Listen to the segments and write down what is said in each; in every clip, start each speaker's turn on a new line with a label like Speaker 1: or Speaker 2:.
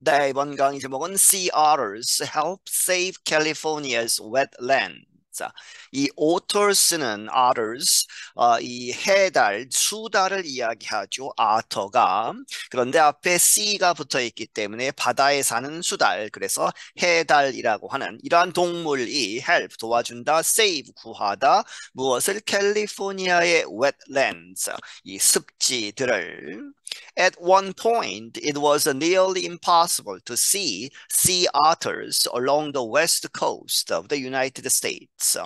Speaker 1: 네, 이번 강의 제목은 Sea Otters Help Save California's Wetlands. 자, 이 otters는 otters, 이 해달, 수달을 이야기하죠. otter가. 그런데 앞에 sea가 붙어 있기 때문에 바다에 사는 수달, 그래서 해달이라고 하는 이러한 동물이 help, 도와준다, save, 구하다, 무엇을? 캘리포니아의 wetlands, 이 습지들을. At one point, it was nearly impossible to see sea otters along the west coast of the United States.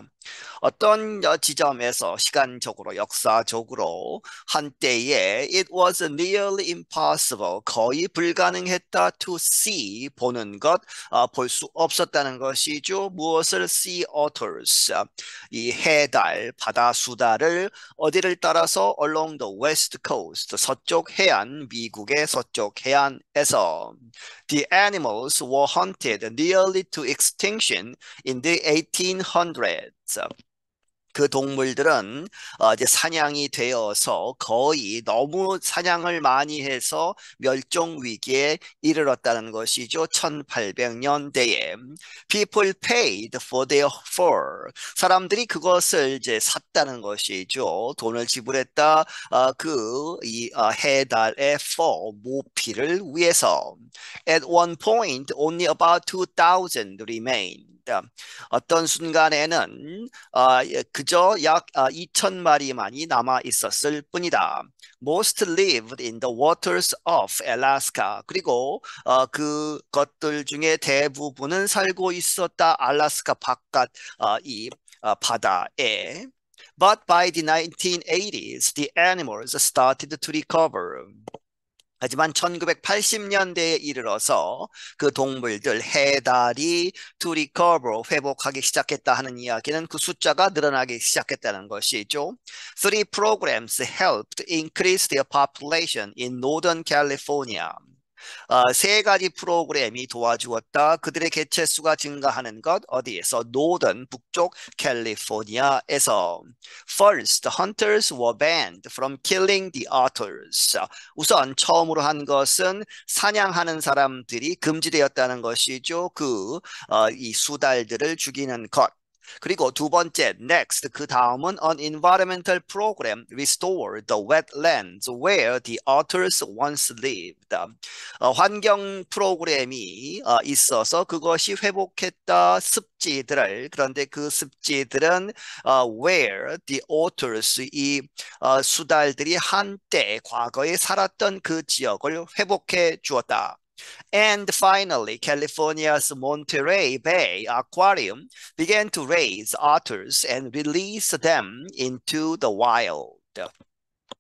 Speaker 1: 어떤 지점에서 시간적으로, 역사적으로 한때에 it was nearly impossible, 거의 불가능했다 to see, 보는 것, 볼 수 없었다는 것이죠. 무엇을? sea otters, 이 해달, 바다 수달을 어디를 따라서? along the west coast, 서쪽 해안, 미국의 서쪽 해안에서. The animals were hunted nearly to extinction in the 1800s. 그 동물들은 이제 사냥이 되어서 거의 너무 사냥을 많이 해서 멸종 위기에 이르렀다는 것이죠. 1800년대에. People paid for their fur. 사람들이 그것을 이제 샀다는 것이죠. 돈을 지불했다. 이 해달의 fur, 모피를 위해서. At one point, only about 2,000 remained. 어떤 순간에는 그저 약 2,000마리만이 남아 있었을 뿐이다. Most lived in the waters of Alaska. 그리고 그것들 중에 대부분은 살고 있었다. 알래스카 바깥 이 바다에. But by the 1980s, the animals started to recover. 하지만 1980년대에 이르러서 그 동물들 해달이 to recover, 회복하기 시작했다 하는 이야기는 그 숫자가 늘어나기 시작했다는 것이죠. Three programs helped increase their population in Northern California. 세 가지 프로그램이 도와주었다. 그들의 개체수가 증가하는 것 어디에서? 노던, 북쪽 캘리포니아에서. First, hunters were banned from killing the otters. 우선 처음으로 한 것은 사냥하는 사람들이 금지되었다는 것이죠. 이 수달들을 죽이는 것. 그리고 두 번째, next, 그 다음은 an environmental program restored the wetlands where the otters once lived. 환경 프로그램이 있어서 그것이 회복했다 습지들을. 그런데 그 습지들은 where the otters, 이 수달들이 한때 과거에 살았던 그 지역을 회복해 주었다. And finally, California's Monterey Bay Aquarium began to raise otters and release them into the wild.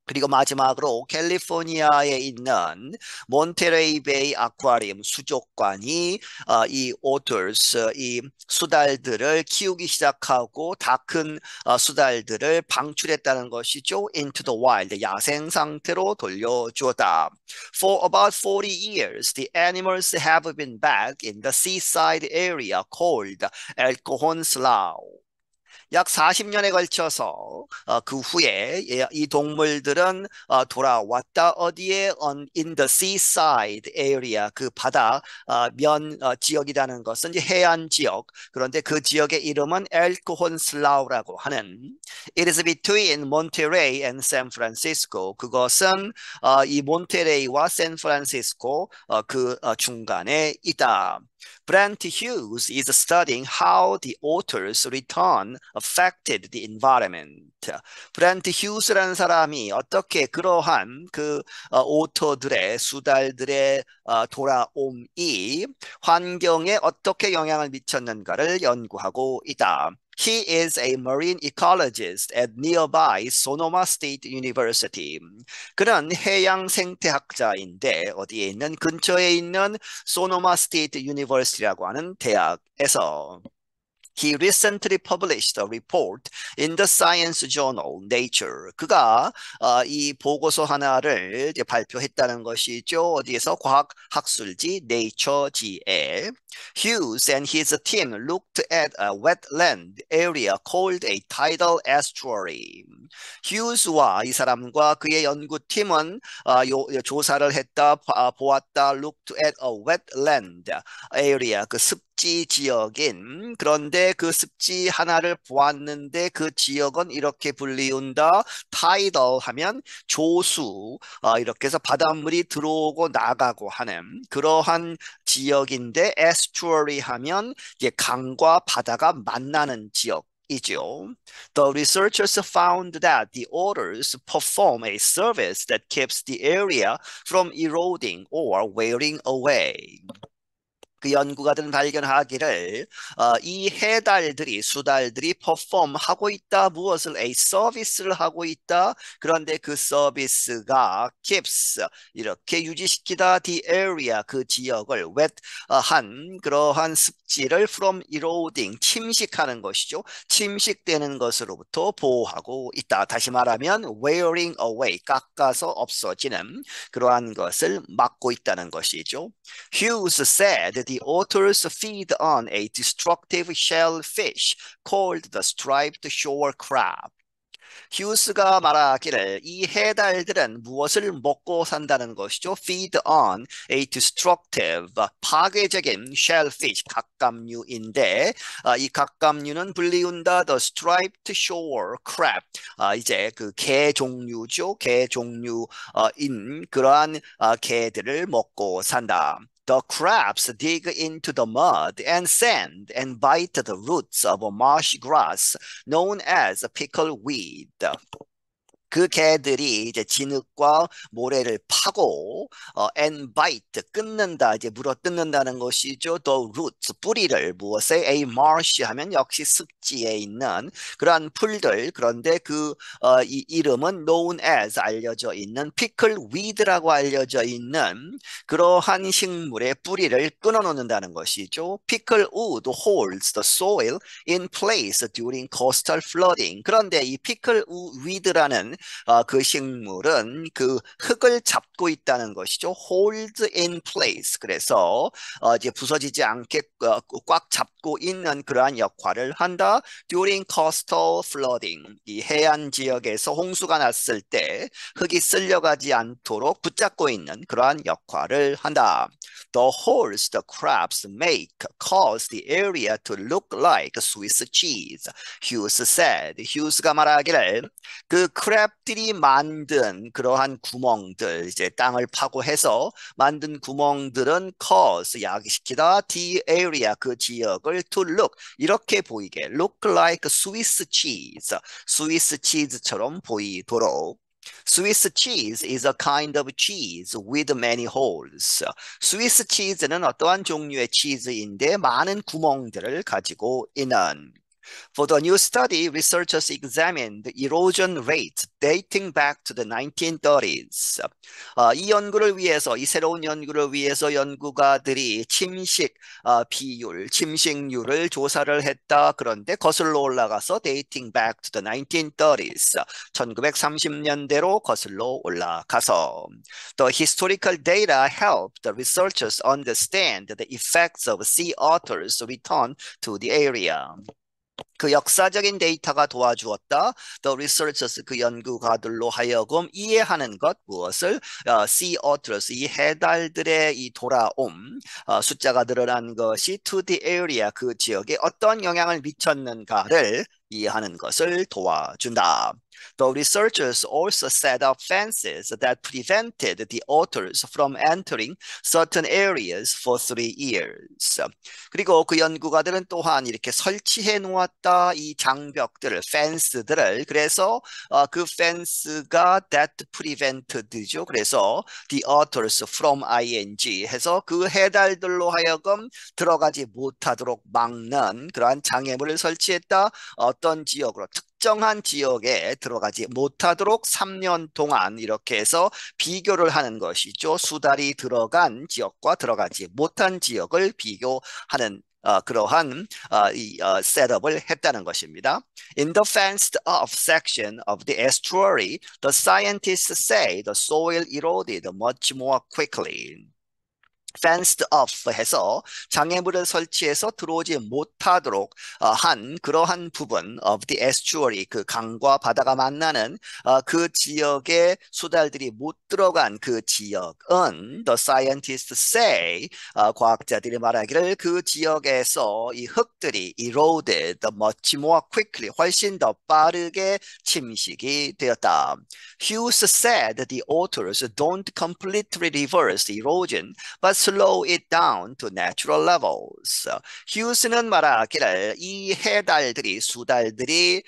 Speaker 1: 그리고 마지막으로 캘리포니아에 있는 몬테레이 베이 아쿠아리움 수족관이 이 오터스, 이 수달들을 키우기 시작하고 다 큰 수달들을 방출했다는 것이죠. Into the wild, 야생 상태로 돌려주었다. For about 40 years, the animals have been back in the seaside area called El Cajon Slough. 약 40년에 걸쳐서 그 후에 이 동물들은 돌아왔다. 어디에? In the seaside area, 그 바다 면 지역이라는 것은 이제 해안 지역. 그런데 그 지역의 이름은 엘코혼슬라우라고 하는. It is between Monterey and San Francisco. 그것은 이 몬테레이와 샌프란시스코 그 중간에 있다. Brent Hughes is studying how the otter's return affected the environment. 브렌트 휴스라는 사람이 어떻게 그러한 그 오터들의 수달들의 돌아옴이 환경에 어떻게 영향을 미쳤는가를 연구하고 있다. He is a marine ecologist at nearby Sonoma State University. 그는 해양 생태학자인데 어디에 있는? 근처에 있는 소노마 스테이트 유니버시티라고 하는 대학에서. He recently published a report in the science journal Nature. 그가 이 보고서 하나를 이제 발표했다는 것이죠. 어디에서? 과학 학술지 Nature지에. Hughes and his team looked at a wetland area called a tidal estuary. 휴스와 이 사람과 그의 연구팀은 조사를 했다, 보았다, looked at a wetland area, 그 습지 지역인, 그런데 그 습지 하나를 보았는데 그 지역은 이렇게 불리운다. tidal 하면 조수, 이렇게 해서 바닷물이 들어오고 나가고 하는 그러한 지역인데 estuary 하면 이제 강과 바다가 만나는 지역. 이죠. The researchers found that the otters perform a service that keeps the area from eroding or wearing away. 그 연구가들은 발견하기를 이 해달들이 수달들이 퍼폼하고 있다. 무엇을? A 서비스를 하고 있다. 그런데 그 서비스가 keeps 이렇게 유지시키다 the area 그 지역을 wet 한 그러한 습지를 from eroding 침식하는 것이죠. 침식되는 것으로부터 보호하고 있다. 다시 말하면 wearing away 깎아서 없어지는 그러한 것을 막고 있다는 것이죠. Hughes said the otters feed on a destructive shellfish called the striped shore crab. 휴스가 말하기를 이 해달들은 무엇을 먹고 산다는 것이죠? Feed on a destructive, 파괴적인 shellfish, 갑각류인데 이 갑각류는 불리운다 the striped shore crab. 이제 그 게 종류죠. 게 종류인 그러한 게들을 먹고 산다. The crabs dig into the mud and sand and bite the roots of a marsh grass known as pickleweed. 그 개들이 이제 진흙과 모래를 파고 and bite 끊는다 이제 물어 뜯는다는 것이죠. The roots 뿌리를 무엇에 a marsh 하면 역시 습지에 있는 그러한 풀들 그런데 이 이름은 known as 알려져 있는 pickleweed라고 알려져 있는 그러한 식물의 뿌리를 끊어 놓는다는 것이죠. Picklewood holds the soil in place during coastal flooding. 그런데 이 pickleweed라는 그 식물은 그 흙을 잡고 있다는 것이죠. hold in place. 그래서 이제 부서지지 않게 꽉 잡고 있는 그러한 역할을 한다. during coastal flooding. 이 해안 지역에서 홍수가 났을 때 흙이 쓸려가지 않도록 붙잡고 있는 그러한 역할을 한다. The holes the crabs make cause the area to look like Swiss cheese. Hughes said. 휴스가 말하기를 그 크랩들이 만든 그러한 구멍들 이제 땅을 파고 해서 만든 구멍들은 cause 야기시키다 the area 그 지역을 to look 이렇게 보이게 look like Swiss cheese 스위스 치즈처럼 보이도록 Swiss cheese is a kind of cheese with many holes. 스위스 치즈는 어떠한 종류의 치즈인데 많은 구멍들을 가지고 있는 For the new study, researchers examined erosion rates dating back to the 1930s. 이 연구를 위해서, 이 새로운 연구를 위해서 연구가들이 비율, 침식률을 조사를 했다. 그런데 거슬러 올라가서 dating back to the 1930s. 1930년대로 거슬러 올라가서 The historical data helped the researchers understand the effects of sea otters' return to the area. 그 역사적인 데이터가 도와주었다. The researchers 그 연구가들로 하여금 이해하는 것 무엇을 sea otters 이 해달들의 이 돌아옴 숫자가 늘어난 것이 to the area 그 지역에 어떤 영향을 미쳤는가를 이해하는 것을 도와준다. The researchers also set up fences that prevented the otters from entering certain areas for 3 years. 그리고 그 연구가들은 또한 이렇게 설치해 놓았다 이 장벽들을, 펜스들을. 그래서 그 펜스가 that prevented죠. 그래서 the otters from ing 해서 그 해달들로 하여금 들어가지 못하도록 막는 그러한 장애물을 설치했다. 어떤 지역으로 특정한 지역에 들어가지 못하도록 3년 동안 이렇게 해서 비교를 하는 것이죠. 수달이 들어간 지역과 들어가지 못한 지역을 비교하는 그러한 셋업을 했다는 것입니다. In the fenced-off section of the estuary, the scientists say the soil eroded much more quickly. fenced off 해서 장애물을 설치해서 들어오지 못하도록 한 그러한 부분 of the estuary 그 강과 바다가 만나는 그 지역의 수달들이 못 들어간 그 지역은 the scientists say 과학자들이 말하기를 그 지역에서 이 흙들이 eroded much more quickly 훨씬 더 빠르게 침식이 되었다. Hughes said the authors don't completely reverse erosion but slow it down to natural levels. 휴스는 말하기를 이 해달들이 수달들이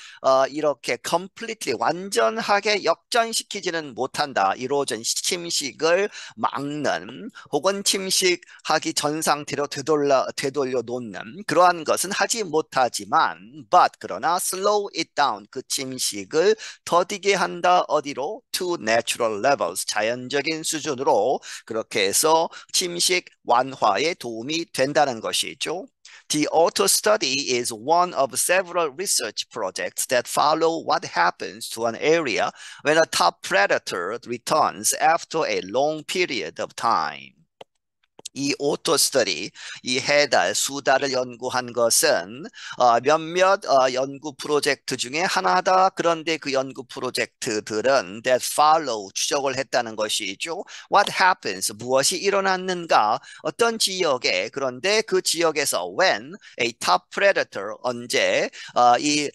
Speaker 1: 이렇게 completely 완전하게 역전시키지는 못한다. 이로전 침식을 막는 혹은 침식하기 전 상태로 되돌려 놓는 그러한 것은 하지 못하지만 but 그러나 slow it down 그 침식을 더디게 한다. 어디로? to natural levels 자연적인 수준으로 그렇게 해서 침식 완화에 도움이 된다는 것이죠. The auto study is one of several research projects that follow what happens to an area when a top predator returns after a long period of time. 이 오토 스터디, 이 해달, 수달을 연구한 것은 몇몇 연구 프로젝트 중에 하나다. 그런데 그 연구 프로젝트들은 that follow, 추적을 했다는 것이죠. What happens, 무엇이 일어났는가, 어떤 지역에, 그런데 그 지역에서 when a top predator, 언제 이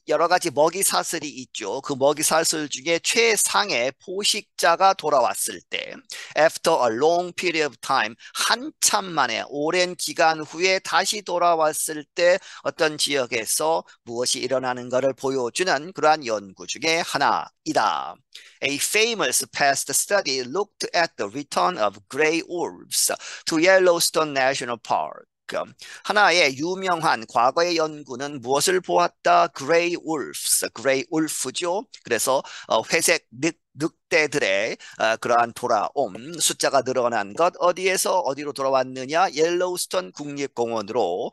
Speaker 1: 여러 가지 먹이 사슬이 있죠. 그 먹이 사슬 중에 최상의 포식자가 돌아왔을 때 after a long period of time 한참 만에 오랜 기간 후에 다시 돌아왔을 때 어떤 지역에서 무엇이 일어나는 것을 보여주는 그러한 연구 중에 하나이다. A famous past study looked at the return of gray wolves to Yellowstone National Park. 하나의 유명한 과거의 연구는 무엇을 보았다? Gray wolves, gray wolf죠. 그래서 회색 늑대들의 그러한 돌아옴, 숫자가 늘어난 것, 어디에서 어디로 돌아왔느냐? 옐로우스톤 국립공원으로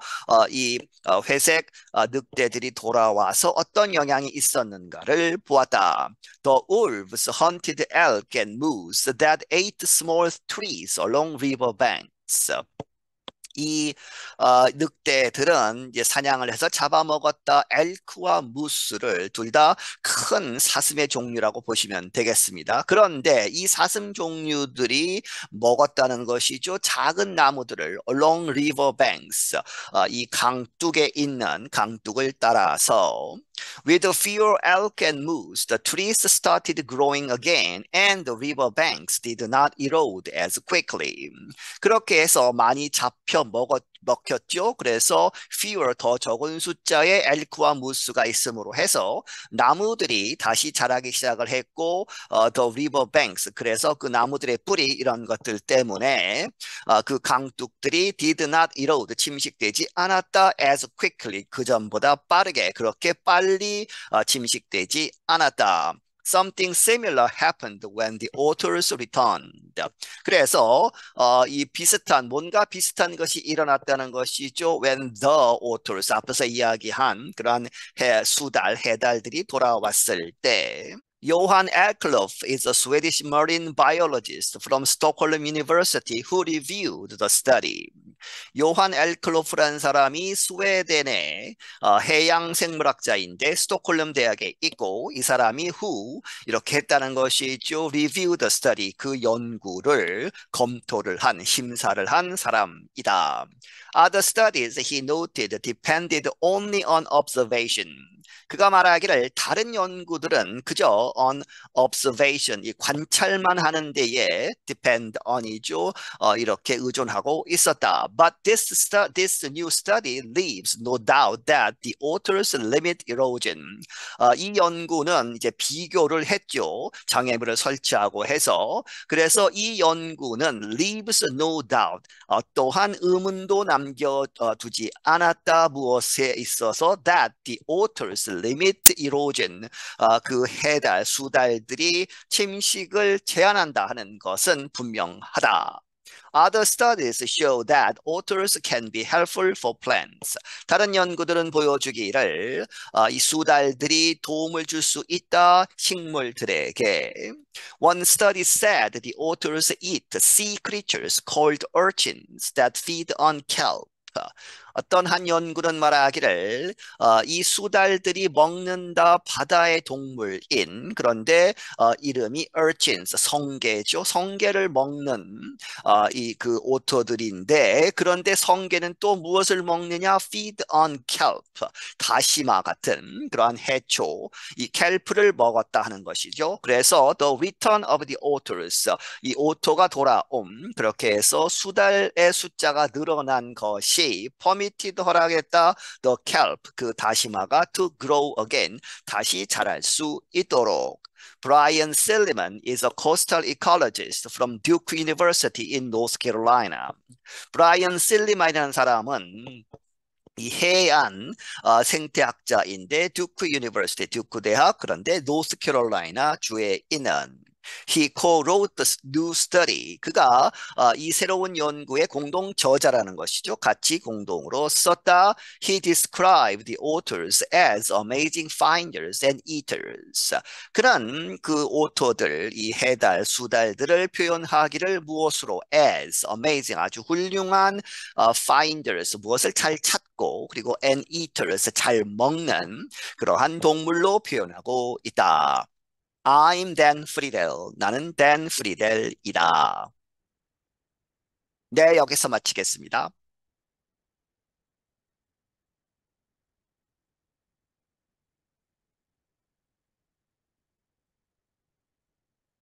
Speaker 1: 이 회색 늑대들이 돌아와서 어떤 영향이 있었는가를 보았다. The wolves hunted elk and moose that ate small trees along river banks. 이 늑대들은 이제 사냥을 해서 잡아먹었다. 엘크와 무스를 둘 다 큰 사슴의 종류라고 보시면 되겠습니다. 그런데 이 사슴 종류들이 먹었다는 것이죠. 작은 나무들을 along river banks, 이 강둑에 있는 강둑을 따라서 With fewer elk and moose, the trees started growing again and the river banks did not erode as quickly. 그렇게 해서 많이 잡혀 먹혔죠. 그래서 fewer 더 적은 숫자의 엘크와 무스가 있음으로 해서 나무들이 다시 자라기 시작을 했고 the river banks 그래서 그 나무들의 뿌리 이런 것들 때문에 그 강둑들이 did not erode 침식되지 않았다 as quickly 그 전보다 빠르게 그렇게 빨리 침식되지 않았다. Something similar happened when the authors returned. 그래서 이 비슷한 뭔가 비슷한 것이 일어났다는 것이죠. When the authors 앞에서 이야기한 그러한 수달 해달들이 돌아왔을 때. Johan Eklof is a Swedish marine biologist from Stockholm University who reviewed the study. 요한 엘클로프라는 사람이 스웨덴의 해양 생물학자인데 스톡홀름 대학에 있고 이 사람이 who 이렇게 했다는 것이죠. Review the study 그 연구를 검토를 한 심사를 한 사람이다. Other studies he noted depended only on observation. 그가 말하기를 다른 연구들은 그저 on observation, 이 관찰만 하는 데에 depend on이죠. 이렇게 의존하고 있었다. But this new study leaves no doubt that the authors limit erosion. 이 연구는 이제 비교를 했죠. 장애물을 설치하고 해서. 그래서 이 연구는 leaves no doubt. 또한 의문도 남겨두지 않았다. 무엇에 있어서 that the authors limit erosion. 그 해달, 수달들이 침식을 제한한다 하는 것은 분명하다. Other studies show that otters can be helpful for plants. 다른 연구들은 보여주기를 이 수달들이 도움을 줄 수 있다 식물들에게. One study said the otters eat sea creatures called urchins that feed on kelp. 어떤 한 연구는 말하기를 이 수달들이 먹는다 바다의 동물인 그런데 이름이 urchins 성게죠. 성게를 먹는 이 그 오토들인데 그런데 성게는 또 무엇을 먹느냐? feed on kelp 다시마 같은 그러한 해초 이 켈프를 먹었다 하는 것이죠. 그래서 the return of the otters 이 오토가 돌아옴 그렇게 해서 수달의 숫자가 늘어난 것이 permitted 허락했다 the kelp 그 다시마가 to grow again 다시 자랄 수 있도록. Brian Silliman is a coastal ecologist from Duke University in North Carolina. 브라이언 실리만이라는 사람은 이 해안 생태학자인데 듀크 유니버시티 듀크 대학 그런데 노스캐롤라이나 주에 있는 He co-wrote the new study. 그가 이 새로운 연구의 공동 저자라는 것이죠. 같이 공동으로 썼다. He described the authors as amazing finders and eaters. 그는 그 오토들, 이 해달, 수달들을 표현하기를 무엇으로? as, amazing, 아주 훌륭한 finders, 무엇을 잘 찾고 그리고 and eaters, 잘 먹는 그러한 동물로 표현하고 있다. I'm Dan Friedel. 나는 Dan Friedel이다. 네, 여기서 마치겠습니다.